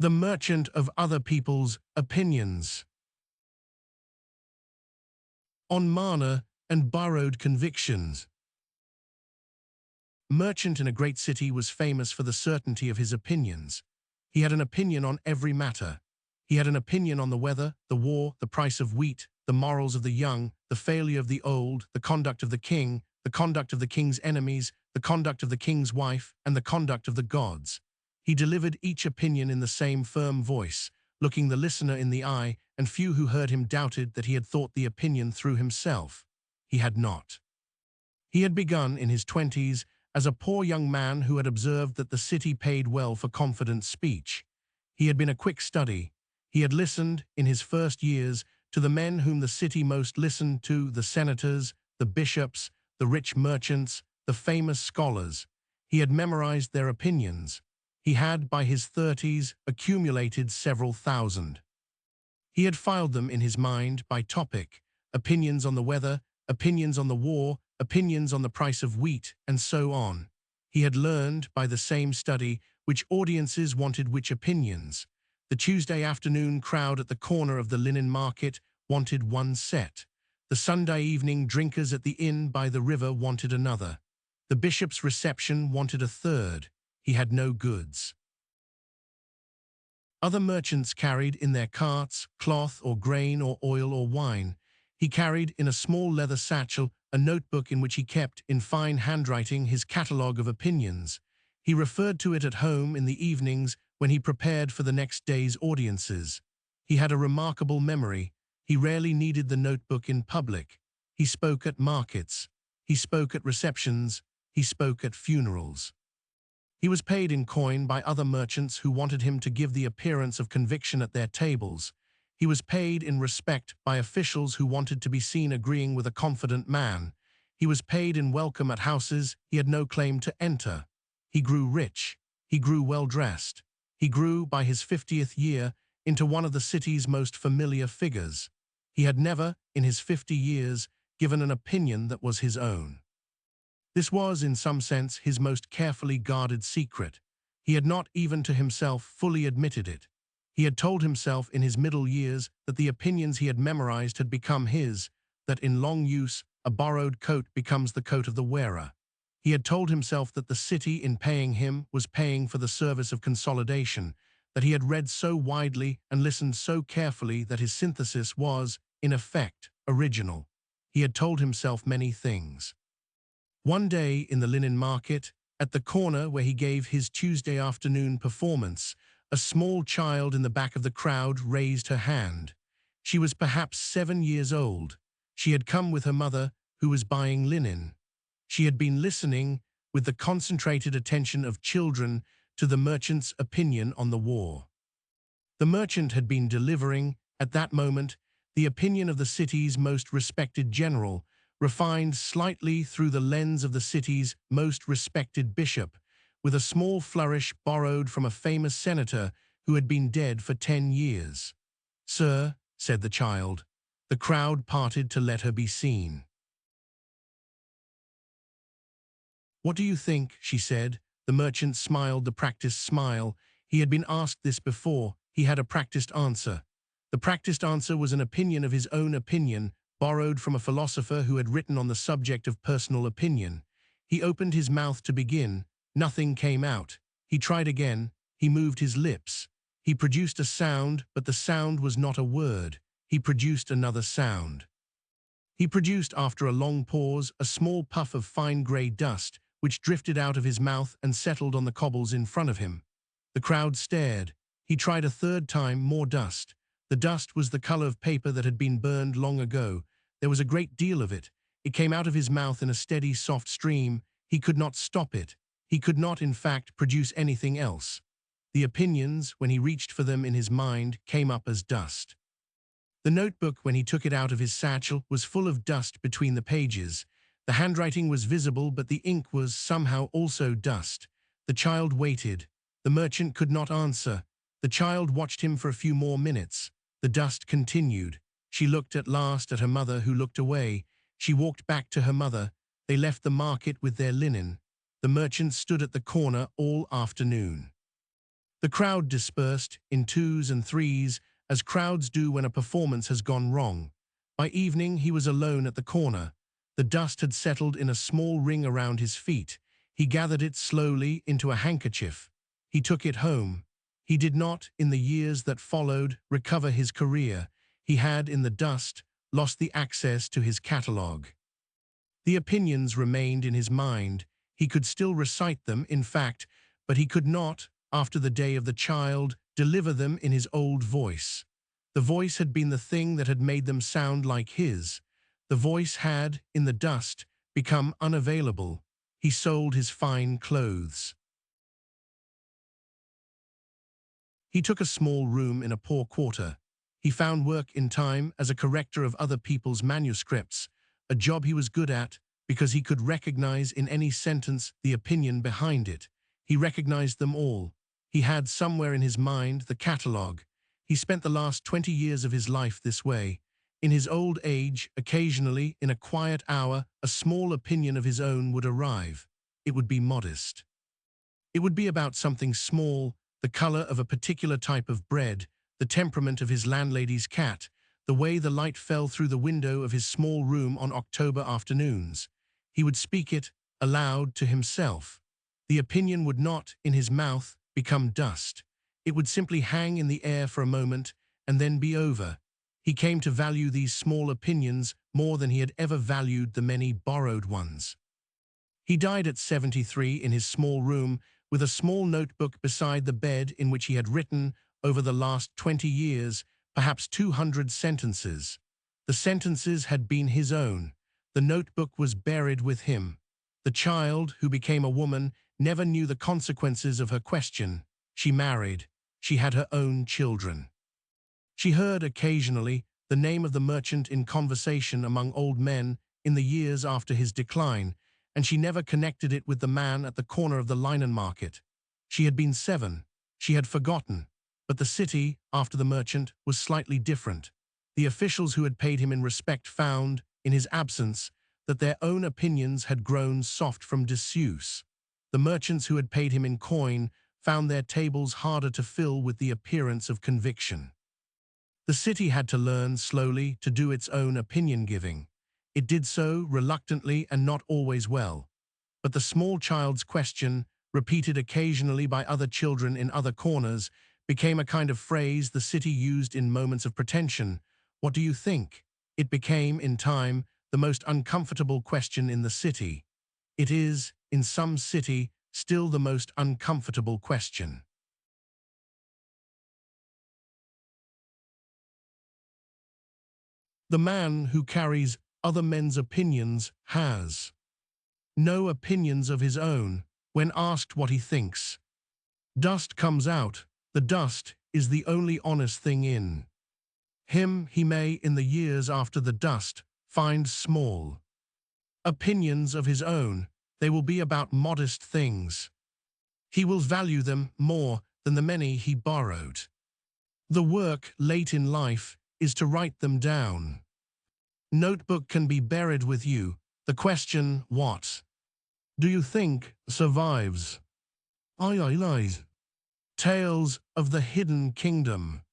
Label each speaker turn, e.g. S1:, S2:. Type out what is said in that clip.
S1: The merchant of other people's opinions. On mana and borrowed convictions. A merchant in a great city was famous for the certainty of his opinions. He had an opinion on every matter. He had an opinion on the weather, the war, the price of wheat, the morals of the young, the failure of the old, the conduct of the king, the conduct of the king's enemies, the conduct of the king's wife, and the conduct of the gods. He delivered each opinion in the same firm voice, looking the listener in the eye, and few who heard him doubted that he had thought the opinion through himself. He had not. He had begun in his 20s as a poor young man who had observed that the city paid well for confident speech. He had been a quick study. He had listened, in his first years, to the men whom the city most listened to, the senators, the bishops, the rich merchants, the famous scholars. He had memorized their opinions. He had, by his 30s, accumulated several thousand. He had filed them in his mind by topic: opinions on the weather, opinions on the war, opinions on the price of wheat, and so on. He had learned, by the same study, which audiences wanted which opinions. The Tuesday afternoon crowd at the corner of the linen market wanted one set. The Sunday evening drinkers at the inn by the river wanted another. The bishop's reception wanted a third. He had no goods. Other merchants carried in their carts cloth or grain or oil or wine. He carried in a small leather satchel a notebook in which he kept, in fine handwriting, his catalogue of opinions. He referred to it at home in the evenings when he prepared for the next day's audiences. He had a remarkable memory. He rarely needed the notebook in public. He spoke at markets. He spoke at receptions. He spoke at funerals. He was paid in coin by other merchants who wanted him to give the appearance of conviction at their tables. He was paid in respect by officials who wanted to be seen agreeing with a confident man. He was paid in welcome at houses he had no claim to enter. He grew rich. He grew well-dressed. He grew, by his 50th year, into one of the city's most familiar figures. He had never, in his 50 years, given an opinion that was his own. This was, in some sense, his most carefully guarded secret. He had not even to himself fully admitted it. He had told himself in his middle years that the opinions he had memorized had become his, that in long use a borrowed coat becomes the coat of the wearer. He had told himself that the city, in paying him, was paying for the service of consolidation, that he had read so widely and listened so carefully that his synthesis was, in effect, original. He had told himself many things. One day in the linen market, at the corner where he gave his Tuesday afternoon performance, a small child in the back of the crowd raised her hand. She was perhaps 7 years old. She had come with her mother, who was buying linen. She had been listening, with the concentrated attention of children, to the merchant's opinion on the war. The merchant had been delivering, at that moment, the opinion of the city's most respected general, refined slightly through the lens of the city's most respected bishop, with a small flourish borrowed from a famous senator who had been dead for 10 years. "Sir," said the child. The crowd parted to let her be seen. "What do you think?" she said. The merchant smiled the practiced smile. He had been asked this before. He had a practiced answer. The practiced answer was an opinion of his own opinion, borrowed from a philosopher who had written on the subject of personal opinion. He opened his mouth to begin. Nothing came out. He tried again. He moved his lips. He produced a sound, but the sound was not a word. He produced another sound. He produced, after a long pause, a small puff of fine grey dust, which drifted out of his mouth and settled on the cobbles in front of him. The crowd stared. He tried a third time, more dust. The dust was the color of paper that had been burned long ago. There was a great deal of it. It came out of his mouth in a steady, soft stream. He could not stop it. He could not, in fact, produce anything else. The opinions, when he reached for them in his mind, came up as dust. The notebook, when he took it out of his satchel, was full of dust between the pages. The handwriting was visible, but the ink was somehow also dust. The child waited. The merchant could not answer. The child watched him for a few more minutes. The dust continued. She looked at last at her mother, who looked away. She walked back to her mother. They left the market with their linen. The merchant stood at the corner all afternoon. The crowd dispersed in twos and threes, as crowds do when a performance has gone wrong. By evening, he was alone at the corner. The dust had settled in a small ring around his feet. He gathered it slowly into a handkerchief. He took it home. He did not, in the years that followed, recover his career. He had, in the dust, lost the access to his catalogue. The opinions remained in his mind. He could still recite them, in fact, but he could not, after the day of the child, deliver them in his old voice. The voice had been the thing that had made them sound like his. The voice had, in the dust, become unavailable. He sold his fine clothes. He took a small room in a poor quarter. He found work in time as a corrector of other people's manuscripts, a job he was good at because he could recognize in any sentence the opinion behind it. He recognized them all. He had somewhere in his mind the catalogue. He spent the last 20 years of his life this way. In his old age, occasionally, in a quiet hour, a small opinion of his own would arrive. It would be modest. It would be about something small, the color of a particular type of bread, the temperament of his landlady's cat, the way the light fell through the window of his small room on October afternoons. He would speak it aloud to himself. The opinion would not, in his mouth, become dust. It would simply hang in the air for a moment and then be over. He came to value these small opinions more than he had ever valued the many borrowed ones. He died at 73 in his small room with a small notebook beside the bed in which he had written, over the last 20 years, perhaps 200 sentences. The sentences had been his own. The notebook was buried with him. The child, who became a woman, never knew the consequences of her question. She married. She had her own children. She heard occasionally the name of the merchant in conversation among old men in the years after his decline, and she never connected it with the man at the corner of the linen market. She had been 7. She had forgotten. But the city, after the merchant, was slightly different. The officials who had paid him in respect found, in his absence, that their own opinions had grown soft from disuse. The merchants who had paid him in coin found their tables harder to fill with the appearance of conviction. The city had to learn, slowly, to do its own opinion-giving. It did so reluctantly and not always well. But the small child's question, repeated occasionally by other children in other corners, became a kind of phrase the city used in moments of pretension. What do you think? It became, in time, the most uncomfortable question in the city. It is, in some city, still the most uncomfortable question. The man who carries other men's opinions has no opinions of his own when asked what he thinks. Dust comes out. The dust is the only honest thing in him. He may, in the years after the dust, find small opinions of his own. They will be about modest things. He will value them more than the many he borrowed. The work, late in life, is to write them down. Notebook can be buried with you. The question, what do you think, survives. Lies. Tales of the Hidden Kingdom.